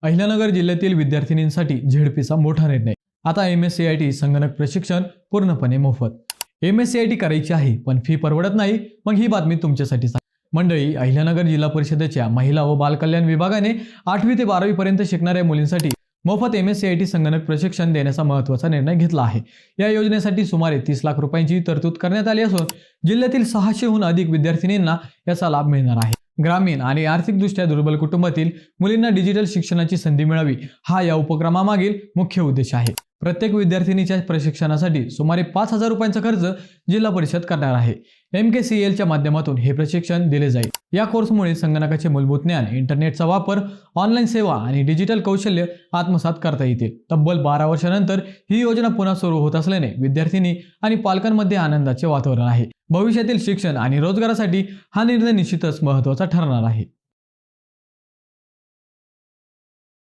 अहिल्यानगर जिल्ह्यातील विद्यार्थिनींसाठी झेडपीचा मोठा निर्णय. आता MSCIT संगणक प्रशिक्षण पूर्णपणे मोफत. MSCIT करायची आहे पण फी परवडत नाही, मग ही बातमी तुमच्यासाठीच आहे. मंडळी, अहिल्यानगर जिल्हा परिषदेच्या महिला व बालकल्याण विभागाने 8वी ते 12वी पर्यंत शिकणाऱ्या मुलींसाठी मोफत MSCIT संगणक प्रशिक्षण देण्याचा महत्त्वाचा निर्णय घेतला आहे. या योजनेसाठी सुमारे 30 लाख रुपयांची तरतूद करण्यात आली असून जिल्ह्यातील 600हून अधिक विद्यार्थिनींना याचा लाभ मिळणार आहे. ग्रामीण आणि आर्थिकदृष्ट्या दुर्बल कुटुंबातील मुलींना डिजिटल शिक्षणाची संधी मिळावी, हा या उपक्रमामागील मुख्य उद्देश आहे. प्रत्येक विद्यार्थिनीच्या प्रशिक्षणासाठी सुमारे 5,000 रुपयांचा खर्च जिल्हा परिषद करणार आहे. MKCL माध्यमातून हे प्रशिक्षण दिले जाईल. या कोर्समुळे संगणकाचे मूलभूत ज्ञान, इंटरनेटचा वापर, ऑनलाईन सेवा आणि डिजिटल कौशल्य आत्मसात करता येतील. तब्बल 12 वर्षानंतर ही योजना पुन्हा सुरू होत असल्याने विद्यार्थिनी आणि पालकांमध्ये आनंदाचे वातावरण आहे. भविष्यातील शिक्षण आणि रोजगारासाठी हा निर्णय निश्चितच महत्त्वाचा ठरणार आहे.